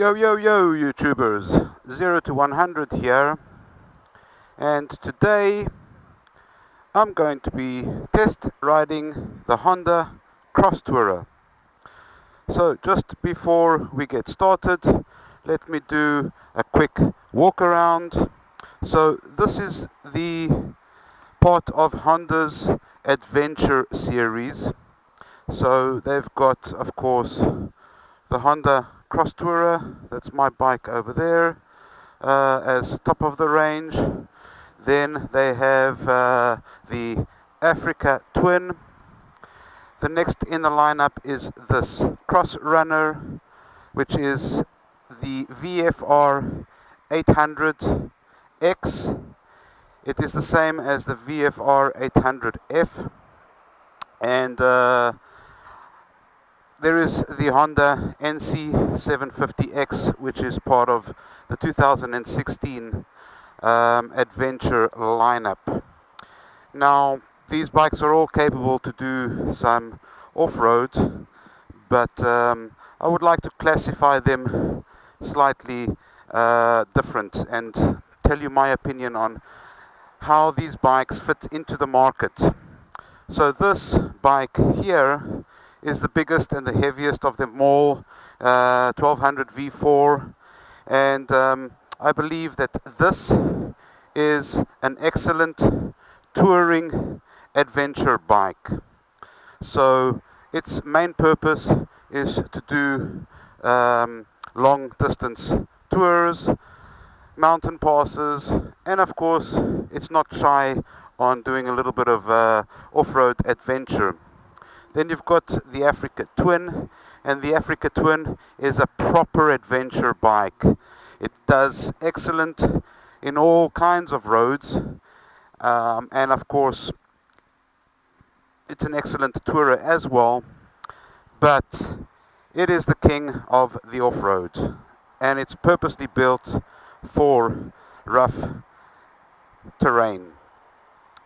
Yo YouTubers, 0 to 100 here, and today I'm going to be test riding the Honda Crossrunner. So just before we get started, let me do a quick walk around. So this is the part of Honda's adventure series. So they've got, of course, the Honda Crossrunner, that's my bike over there, as top of the range. Then they have the Africa Twin. The next in the lineup is this Crossrunner, which is the VFR 800X. It is the same as the VFR 800F. And there is the Honda NC750X, which is part of the 2016 adventure lineup. Now, these bikes are all capable to do some off-road, but I would like to classify them slightly different and tell you my opinion on how these bikes fit into the market. So this bike here is the biggest and the heaviest of them all, 1200 V4, and I believe that this is an excellent touring adventure bike. So its main purpose is to do long distance tours, mountain passes, and of course it's not shy on doing a little bit of off-road adventure. Then you've got the Africa Twin, and the Africa Twin is a proper adventure bike. It does excellent in all kinds of roads, and of course it's an excellent tourer as well, but it is the king of the off-road, and it's purposely built for rough terrain.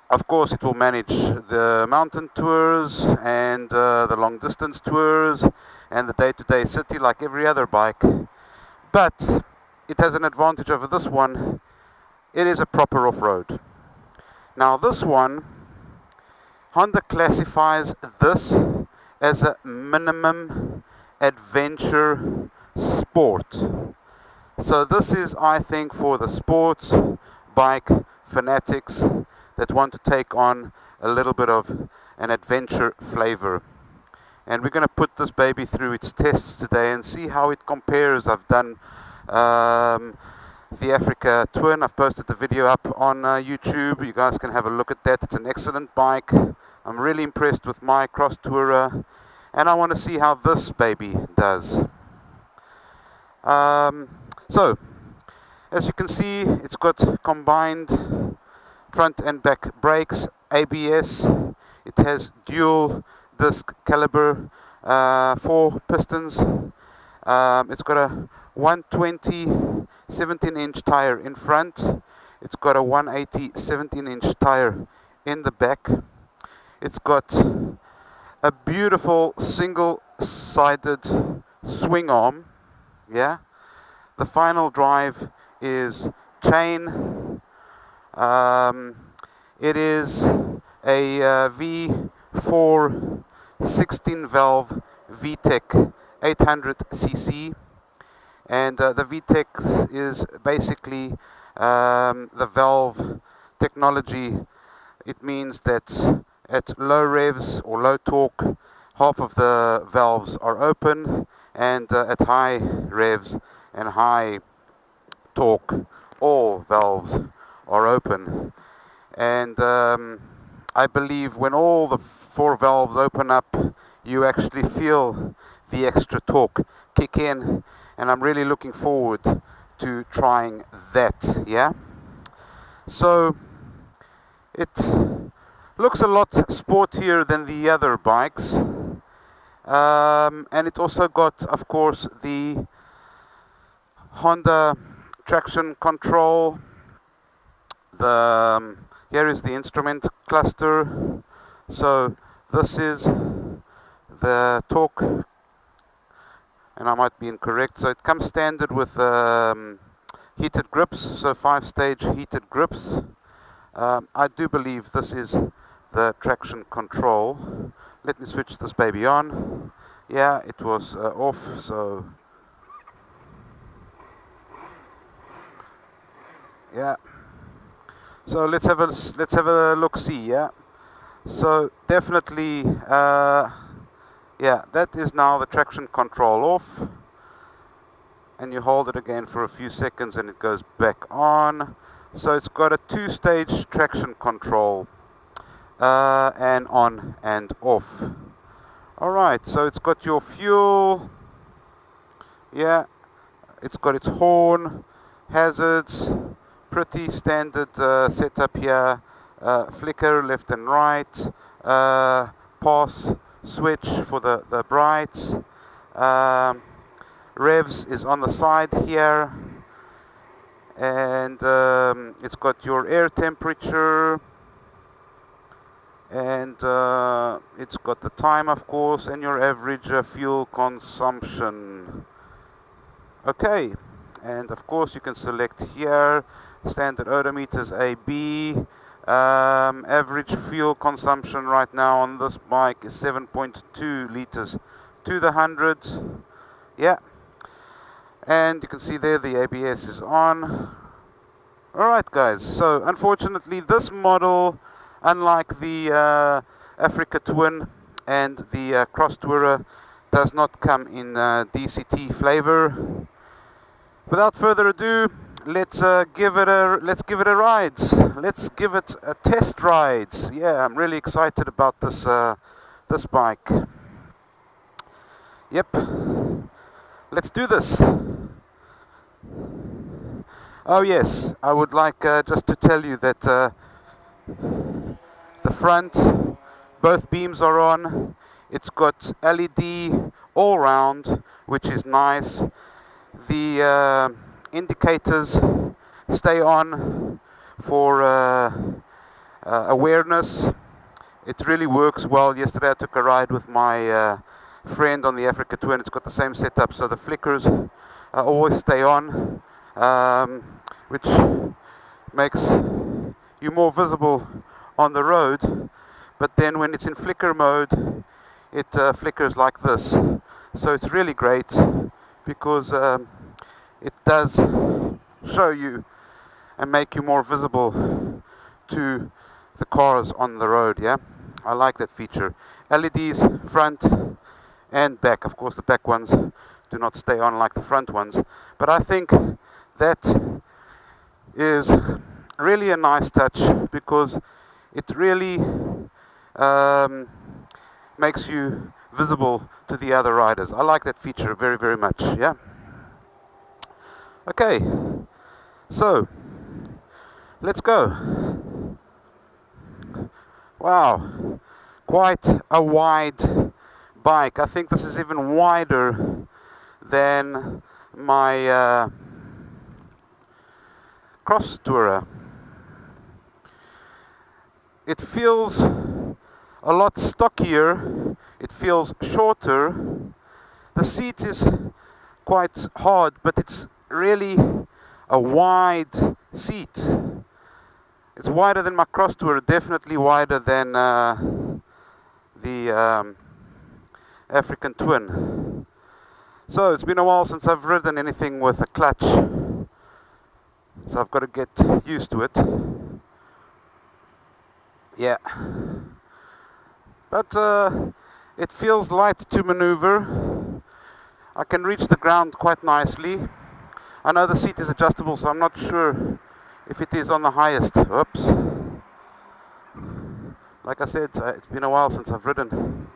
Of course, it will manage the mountain tours and the long distance tours and the day-to-day city like every other bike. But it has an advantage over this one. It is a proper off-road. Now this one, Honda classifies this as a minimum adventure sport. So this is, I think, for the sports bike fanatics that want to take on a little bit of an adventure flavor. And we're going to put this baby through its tests today and see how it compares. I've done the Africa Twin. I've posted the video up on YouTube. You guys can have a look at that. It's an excellent bike. I'm really impressed with my Cross Tourer, and I want to see how this baby does. So, as you can see, it's got combined front and back brakes, ABS. It has dual disc caliber, 4 pistons. It's got a 120 17-inch tire in front. It's got a 180 17-inch tire in the back. It's got a beautiful single-sided swing arm. Yeah. The final drive is chain. It is a V4 16-valve vtec 800cc, and the vtec is basically the valve technology. It means that at low revs or low torque, half of the valves are open, and at high revs and high torque, all valves are open. And I believe when all the 4 valves open up, you actually feel the extra torque kick in, and I'm really looking forward to trying that. Yeah, so it looks a lot sportier than the other bikes, and it also got, of course, the Honda traction control. Here is the instrument cluster. So this is the torque and I might be incorrect. So it comes standard with heated grips, so 5-stage heated grips. I do believe this is the traction control. Let me switch this baby on. Yeah, it was off, so yeah. So let's have a look see. Yeah. So definitely, yeah, that is now the traction control off, and you hold it again for a few seconds and it goes back on. So it's got a 2-stage traction control, and on and off. Alright, so it's got your fuel, yeah, it's got its horn, hazards, pretty standard setup here, flicker left and right, pass switch for the brights, revs is on the side here, and it's got your air temperature, and it's got the time, of course, and your average fuel consumption. Okay, and of course you can select here standard odometers A, B. Average fuel consumption right now on this bike is 7.2 liters to the 100. Yeah, and you can see there the ABS is on. Alright guys, so unfortunately this model, unlike the Africa Twin and the Cross Tourer, does not come in DCT flavor. Without further ado, let's give it a ride. Let's give it a test ride. Yeah, I'm really excited about this this bike. Yep, let's do this. Oh yes, I would like just to tell you that the front, both beams are on. It's got LED all round, which is nice. The indicators stay on for awareness. It really works well. Yesterday I took a ride with my friend on the Africa Twin. It's got the same setup, so the flickers always stay on, which makes you more visible on the road. But then when it's in flicker mode, it flickers like this. So it's really great because it does show you and make you more visible to the cars on the road. Yeah, I like that feature. LEDs front and back. Of course the back ones do not stay on like the front ones, but I think that is really a nice touch because it really makes you visible to the other riders. I like that feature very, very much. Yeah. Okay, so let's go. Wow, quite a wide bike. I think this is even wider than my Cross Tourer. It feels a lot stockier, it feels shorter. The seat is quite hard, but it's really a wide seat. It's wider than my Cross Tourer, definitely wider than the African Twin. So it's been a while since I've ridden anything with a clutch, so I've got to get used to it. Yeah, but it feels light to maneuver. I can reach the ground quite nicely. I know the seat is adjustable, so I'm not sure if it is on the highest. Oops. Like I said, it's been a while since I've ridden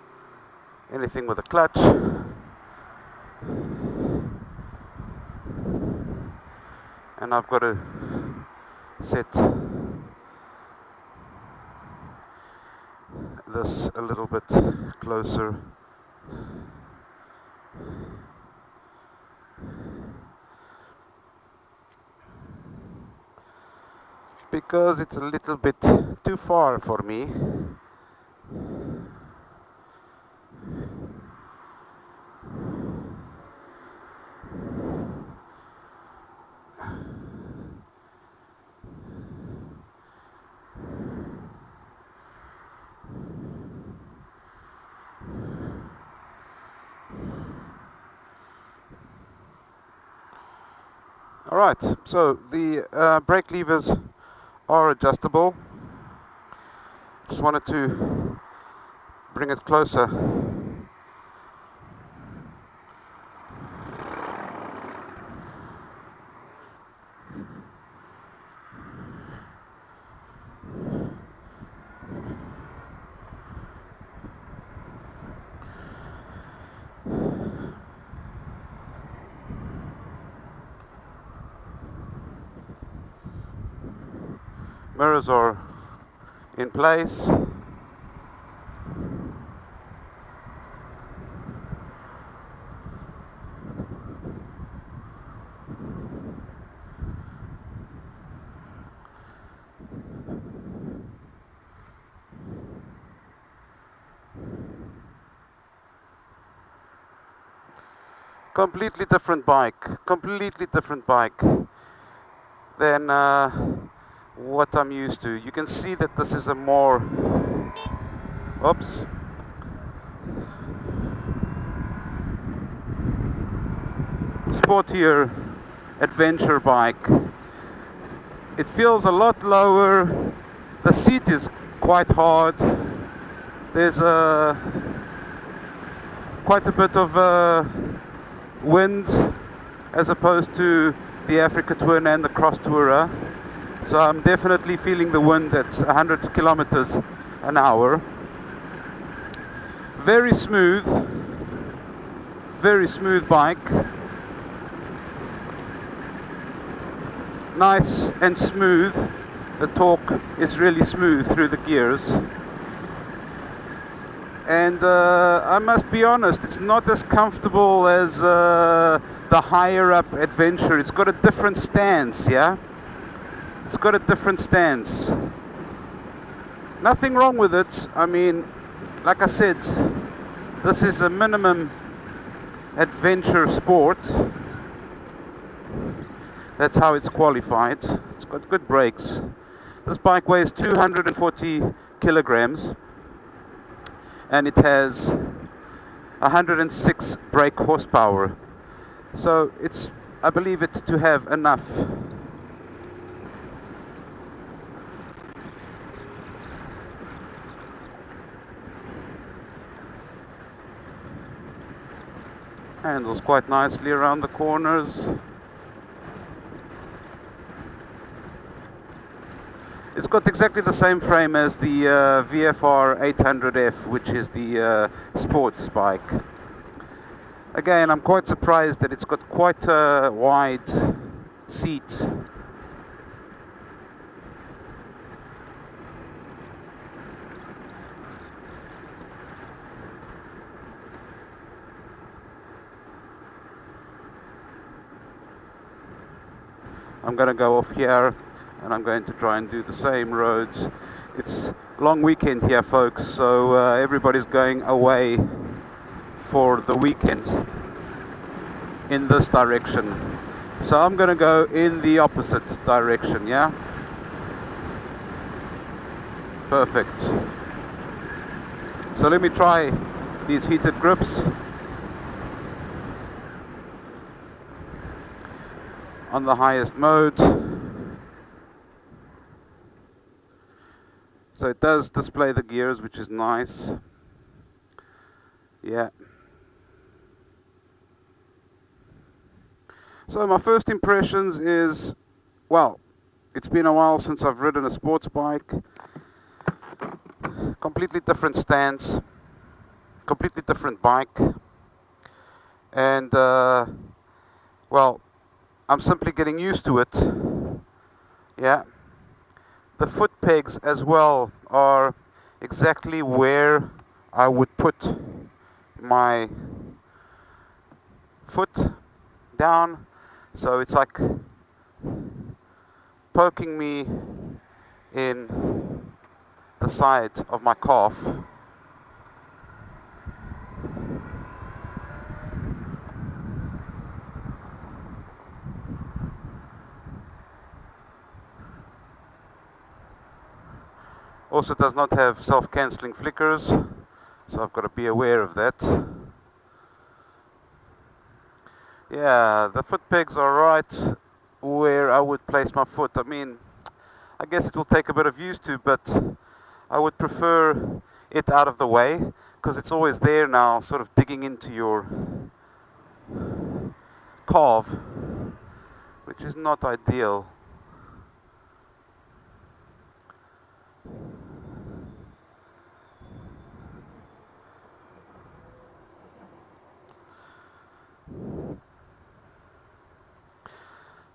anything with a clutch. And I've got to set this a little bit closer. Because it's a little bit too far for me. Alright, so the brake levers are adjustable. Just wanted to bring it closer. Mirrors are in place. Completely different bike than what I'm used to. You can see that this is a more sportier adventure bike. It feels a lot lower. The seat is quite hard. There's quite a bit of wind as opposed to the Africa Twin and the Cross Tourer. So I'm definitely feeling the wind at 100 kilometers an hour. Very smooth bike. Nice and smooth. The torque is really smooth through the gears. And I must be honest, it's not as comfortable as the higher up Adventure. It's got a different stance, yeah? It's got a different stance. Nothing wrong with it. I mean, like I said, this is a minimum adventure sport. That's how it's qualified. It's got good brakes. This bike weighs 240 kilograms. And it has 106 brake horsepower. So it's, I believe it to have enough. Handles quite nicely around the corners. It's got exactly the same frame as the VFR 800F, which is the sports bike. Again, I'm quite surprised that it's got quite a wide seat. I'm going to go off here. And I'm going to try and do the same roads. It's long weekend here, folks, so everybody's going away for the weekend in this direction. So I'm going to go in the opposite direction, yeah? Perfect. So let me try these heated grips on the highest mode. So it does display the gears, which is nice. Yeah. So my first impressions is, well, it's been a while since I've ridden a sports bike. Completely different stance. Completely different bike. And, well, I'm simply getting used to it. Yeah. The foot pegs as well are exactly where I would put my foot down. So it's like poking me in the side of my calf. Also does not have self-cancelling flickers, so I've got to be aware of that. Yeah, the foot pegs are right. where I would place my foot. I mean, I guess it will take a bit of used to, but I would prefer it out of the way, because it's always there now, sort of digging into your calf, which is not ideal.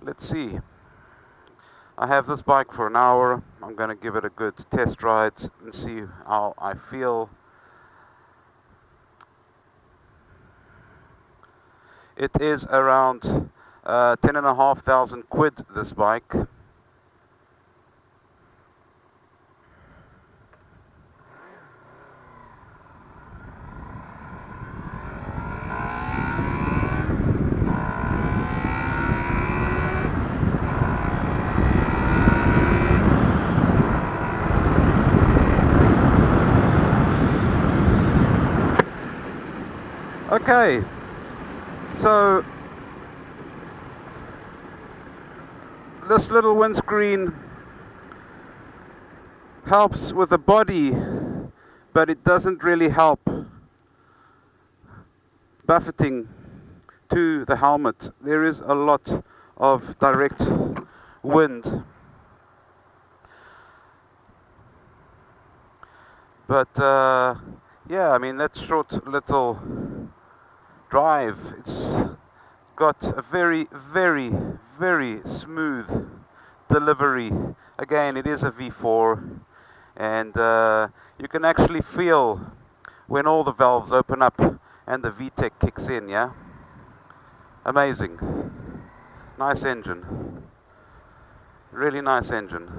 Let's see. I have this bike for an hour. I'm going to give it a good test ride and see how I feel. It is around 10,500 quid, this bike. Okay, so this little windscreen helps with the body, but it doesn't really help buffeting to the helmet. There is a lot of direct wind, but yeah, I mean, that short little drive, it's got a very, very, very smooth delivery. Again, it is a V4, and you can actually feel when all the valves open up and the vtec kicks in. Yeah, amazing. Nice engine, really nice engine.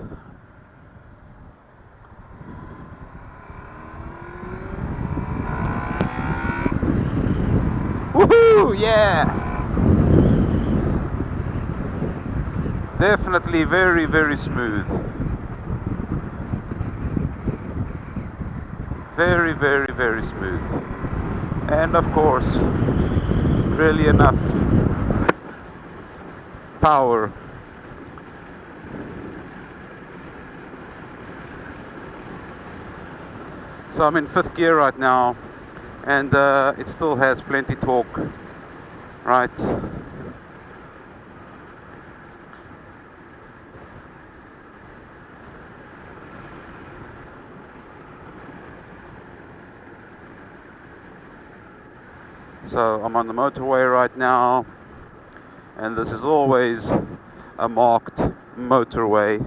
Woohoo! Yeah! Definitely very, very smooth. Very, very, very smooth. And of course, really enough power. So I'm in 5th gear right now, and it still has plenty torque, right? So I'm on the motorway right now, and this is always a marked motorway.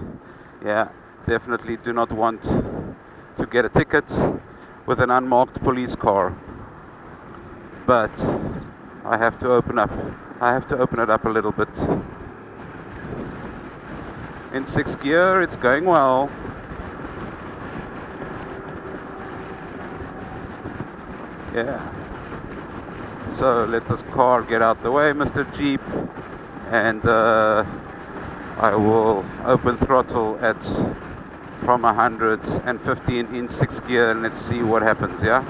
Yeah, definitely do not want to get a ticket with an unmarked police car. But I have to open it up a little bit. In 6th gear, it's going well. Yeah. So let this car get out the way, Mr. Jeep, and I will open throttle at from 115 in 6th gear, and let's see what happens. Yeah.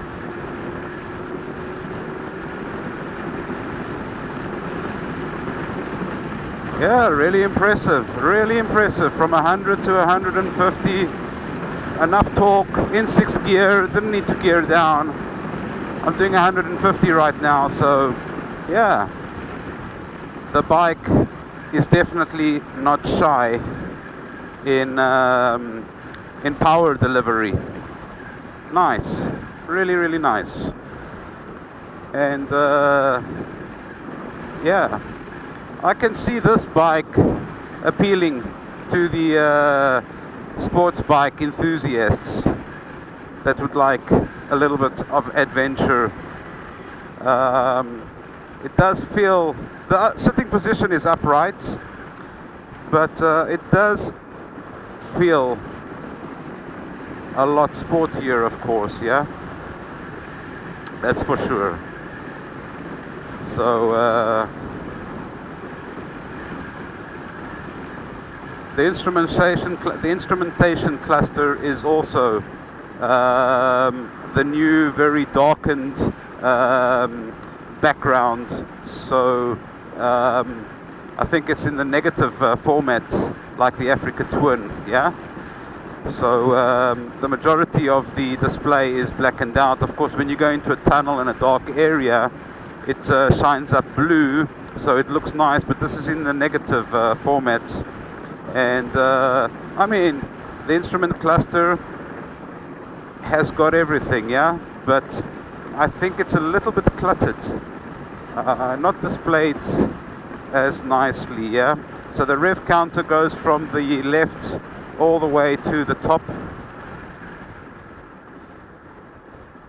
Yeah, really impressive, from 100 to 150, enough torque in 6th gear, didn't need to gear down. I'm doing 150 right now, so yeah, the bike is definitely not shy in power delivery. Nice, really, really nice. And yeah, I can see this bike appealing to the sports bike enthusiasts that would like a little bit of adventure. It does feel, the sitting position is upright, but it does feel a lot sportier, of course. Yeah, that's for sure. So the instrumentation cluster is also the new, very darkened background. So I think it's in the negative format, like the Africa Twin, yeah? So the majority of the display is blackened out. Of course, when you go into a tunnel in a dark area, it shines up blue, so it looks nice, but this is in the negative format. And I mean, the instrument cluster has got everything, yeah? But I think it's a little bit cluttered, not displayed as nicely, yeah? So the rev counter goes from the left all the way to the top,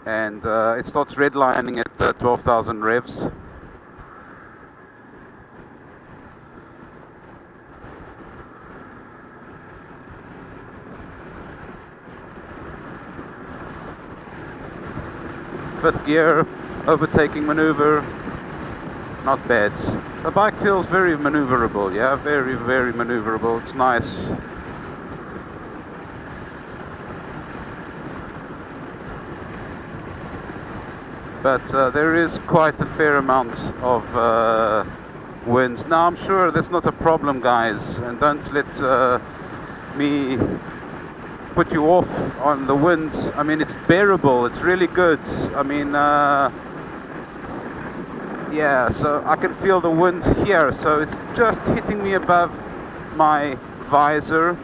and it starts redlining at 12,000 revs. Fifth gear, overtaking maneuver, not bad. The bike feels very maneuverable, yeah, very, very maneuverable. It's nice. But there is quite a fair amount of winds. Now I'm sure that's not a problem, guys, and don't let me put you off on the wind. I mean, it's bearable, it's really good. I mean, yeah, so I can feel the wind here, so it's just hitting me above my visor.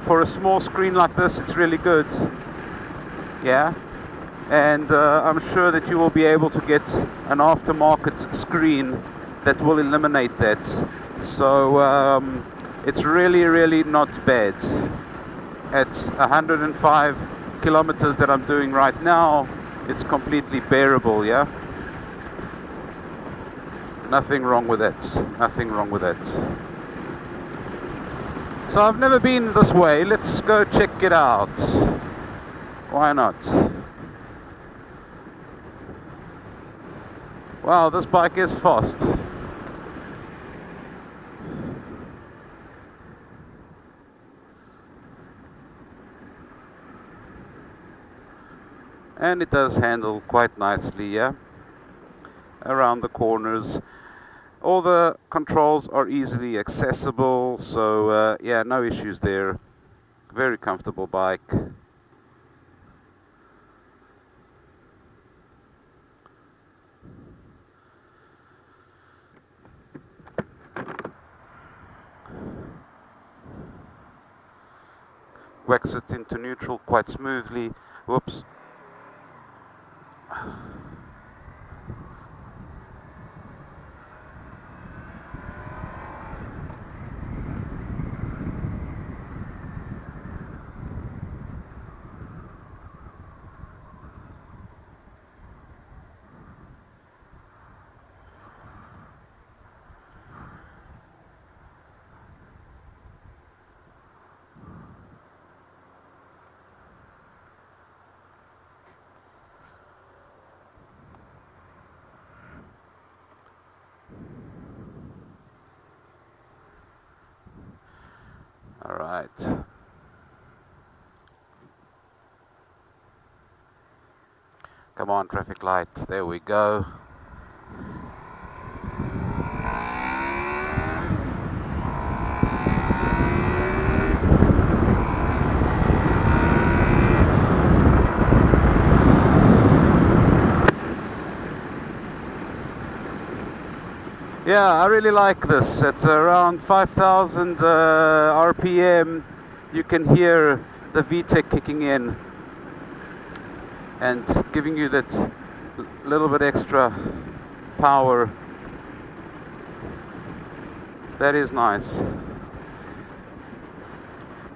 For a small screen like this, it's really good, yeah. And I'm sure that you will be able to get an aftermarket screen that will eliminate that. So it's really, really not bad. At 105 kilometers that I'm doing right now, it's completely bearable, yeah? Nothing wrong with that. Nothing wrong with that. So I've never been this way. Let's go check it out. Why not? Wow, this bike is fast. And it does handle quite nicely, yeah? Around the corners. All the controls are easily accessible, so yeah, no issues there. Very comfortable bike. Wax it into neutral quite smoothly. Whoops. All right. Come on, traffic light. There we go. Yeah, I really like this. At around 5,000 RPM, you can hear the vtec kicking in and giving you that little bit extra power. That is nice.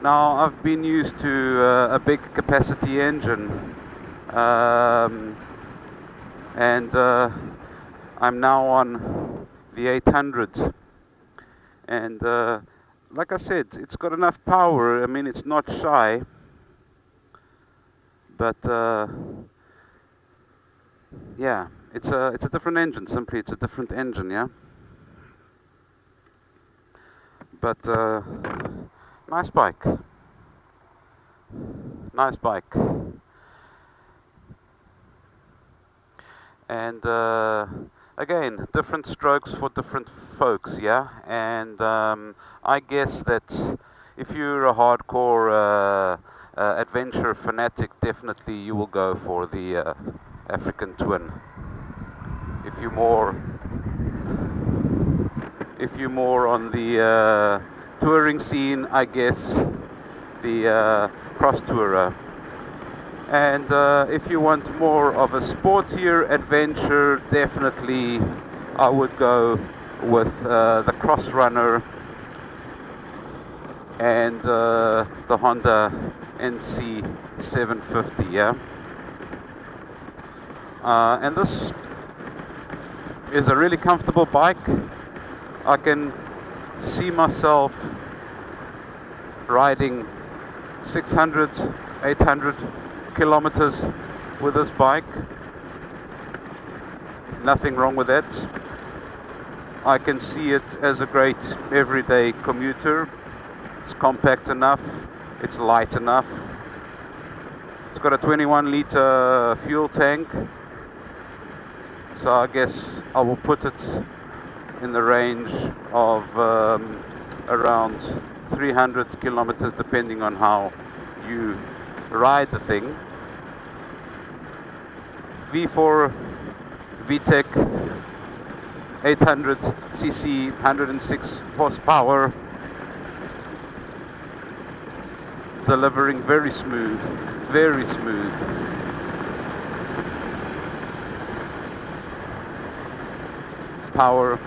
Now, I've been used to a big capacity engine, and I'm now on the 800, and like I said, it's got enough power. I mean, it's not shy, but yeah, it's a different engine. Simply, it's a different engine, yeah. But nice bike, nice bike, and again, different strokes for different folks, yeah. And I guess that if you're a hardcore adventure fanatic, definitely you will go for the African Twin. If you're more on the touring scene, I guess the cross tourer. And if you want more of a sportier adventure, definitely I would go with the Crossrunner and the Honda NC750, yeah. And this is a really comfortable bike. I can see myself riding 600, 800 kilometers with this bike. Nothing wrong with that. I can see it as a great everyday commuter. It's compact enough, it's light enough. It's got a 21-liter fuel tank, so I guess I will put it in the range of around 300 kilometers, depending on how you ride the thing. V4 vtec, 800 cc, 106 horsepower, delivering very smooth, very smooth. Power,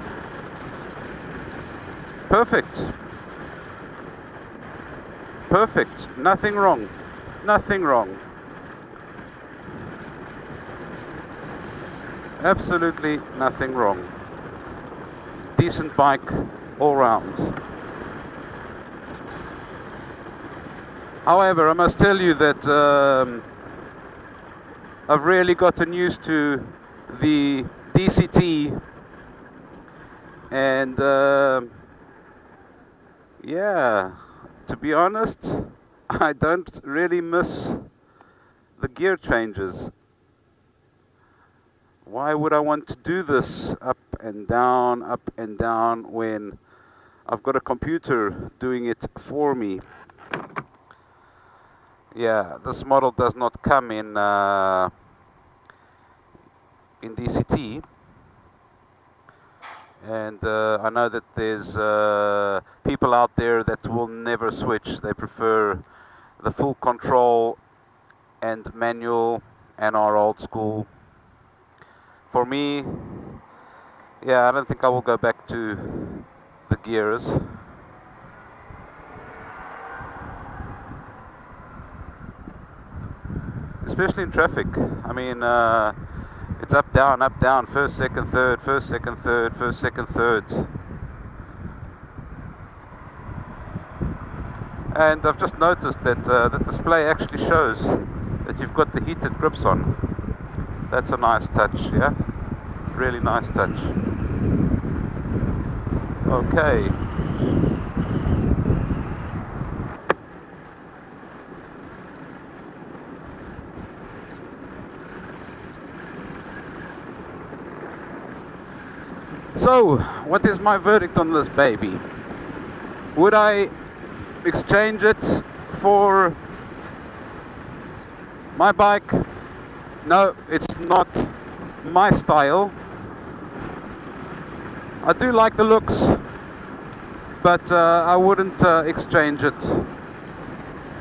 perfect. Perfect, nothing wrong, nothing wrong. Absolutely nothing wrong. Decent bike all round. However, I must tell you that I've really gotten used to the DCT, and yeah, to be honest, I don't really miss the gear changes. Why would I want to do this up and down when I've got a computer doing it for me? Yeah, this model does not come in DCT, and I know that there's people out there that will never switch. They prefer the full control and manual and are old school. For me, yeah, I don't think I will go back to the gears. Especially in traffic. I mean, it's up, down, first, second, third, first, second, third, first, second, third. And I've just noticed that the display actually shows that you've got the heated grips on. That's a nice touch, yeah? Really nice touch. Okay. So, what is my verdict on this baby? Would I exchange it for my bike? No, it's not my style. I do like the looks, but I wouldn't exchange it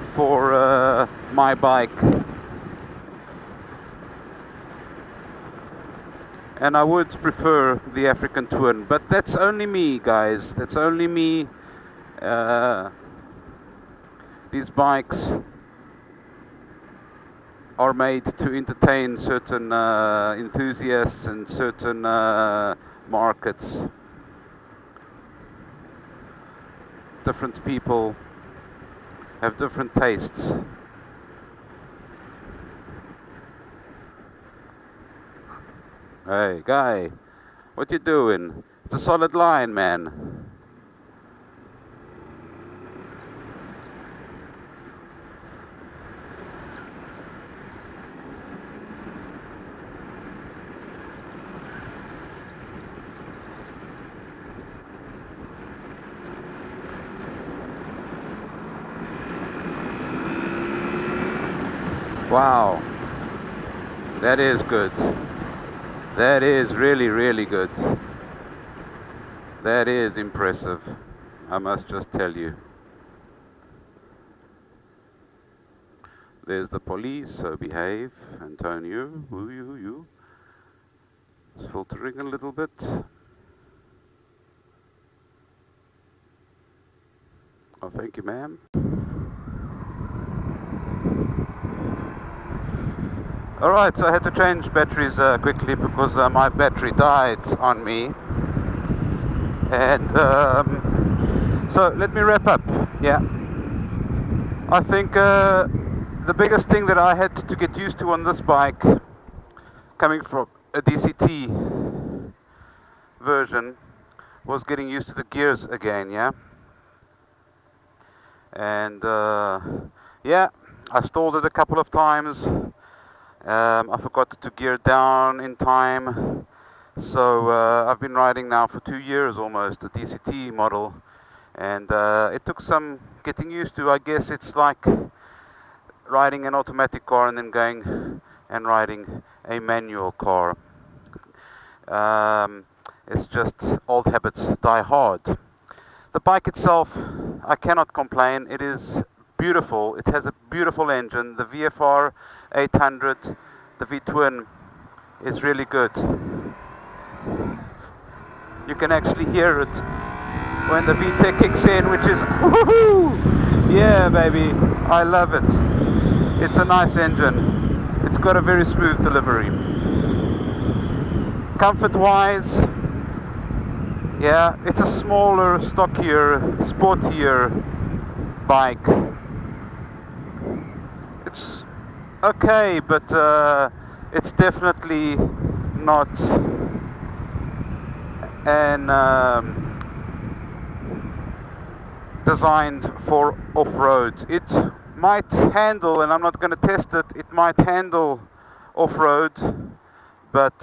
for my bike. And I would prefer the African Twin, but that's only me, guys. That's only me. These bikes are made to entertain certain enthusiasts and certain markets. Different people have different tastes. Hey, guy, what you doing? It's a solid line, man. Wow, that is good. That is really, really good. That is impressive, I must just tell you. There's the police, so behave, Antonio. You. It's filtering a little bit. Oh, thank you, ma'am. Alright, so I had to change batteries quickly because my battery died on me. And so let me wrap up. Yeah, I think the biggest thing that I had to get used to on this bike, coming from a DCT version, was getting used to the gears again. Yeah, and yeah, I stalled it a couple of times. I forgot to gear down in time. So I've been riding now for 2 years almost, a DCT model, and it took some getting used to. I guess it's like riding an automatic car and then going and riding a manual car. It's just old habits die hard. The bike itself, I cannot complain. It is beautiful. It has a beautiful engine. The VFR 800, the V-twin, is really good. You can actually hear it when the vtec kicks in, which is woohoo! Yeah, baby, I love it. It's a nice engine. It's got a very smooth delivery. Comfort-wise, yeah, it's a smaller, stockier, sportier bike. It's okay, but it's definitely not and designed for off-road. It might handle, and I'm not going to test it, it might handle off-road, but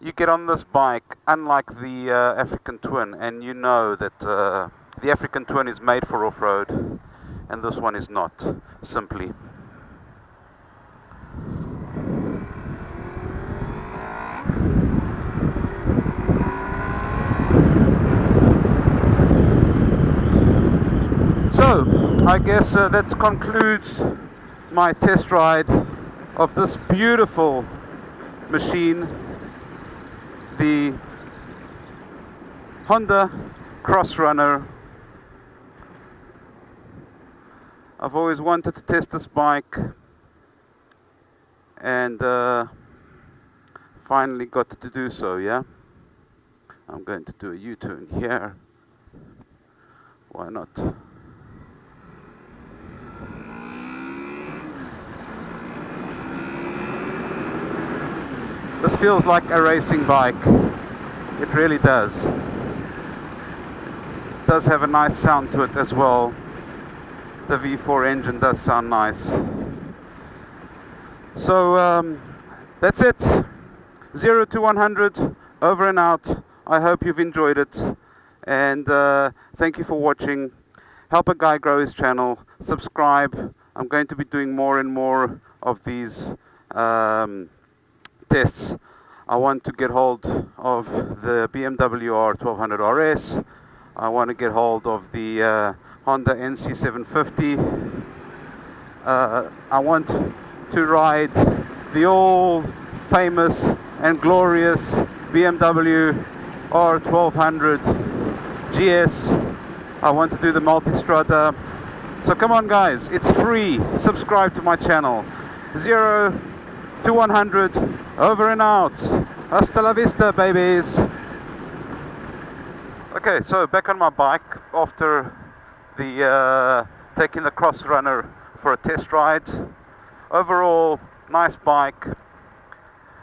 you get on this bike, unlike the African Twin, and you know that the African Twin is made for off-road, and this one is not, simply. So, I guess that concludes my test ride of this beautiful machine, the Honda Crossrunner. I've always wanted to test this bike, and finally got to do so, yeah? I'm going to do a U-turn here. Why not? This feels like a racing bike. It really does. It does have a nice sound to it as well. The V4 engine does sound nice. So that's it. 0 to 100, over and out. I hope you've enjoyed it. And thank you for watching. Help a guy grow his channel. Subscribe. I'm going to be doing more and more of these tests. I want to get hold of the BMW R1200 RS. I want to get hold of the Honda NC750. I want to ride the old famous and glorious BMW R1200 GS. I want to do the multi-strada. So come on guys, it's free. Subscribe to my channel. 0 to 100, over and out. Hasta la vista, babies. Okay, so back on my bike after the taking the Crossrunner for a test ride. Overall, nice bike.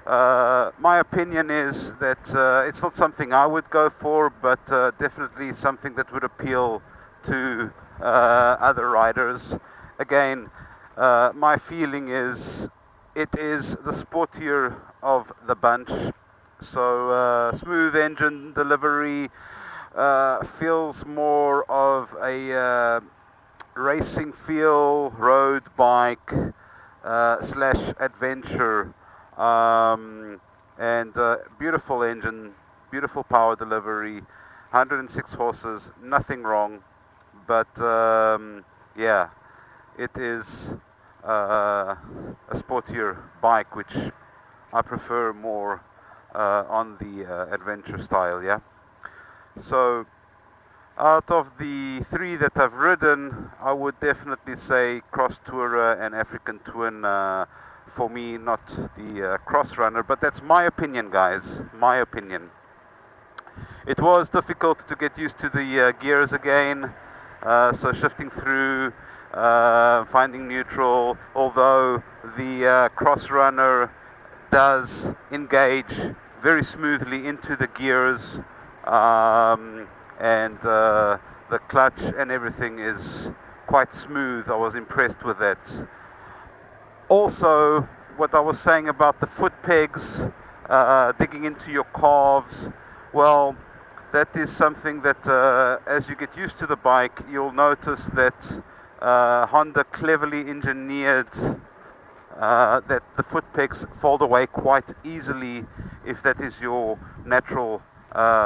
My opinion is that it's not something I would go for, but definitely something that would appeal to other riders. Again, my feeling is it is the sportier of the bunch. So smooth engine delivery, feels more of a racing feel, road bike slash adventure, and beautiful engine, beautiful power delivery, 106 horses, nothing wrong. But yeah, it is a sportier bike, which I prefer more on the adventure style. Yeah. So out of the three that I've ridden, I would definitely say Cross Tourer and African Twin for me, not the Crossrunner. But that's my opinion, guys. My opinion. It was difficult to get used to the gears again. So shifting through, finding neutral, although the Crossrunner does engage very smoothly into the gears, and the clutch and everything is quite smooth. I was impressed with that. Also, what I was saying about the foot pegs, digging into your calves, well, that is something that as you get used to the bike, you'll notice that Honda cleverly engineered that the foot pegs fold away quite easily if that is your natural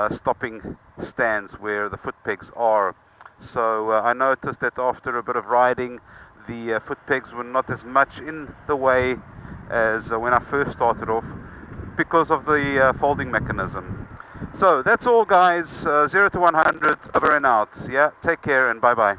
stopping stance where the foot pegs are. So I noticed that after a bit of riding, the foot pegs were not as much in the way as when I first started off because of the folding mechanism. So that's all, guys. 0 to 100, over and out. Yeah, take care and bye bye.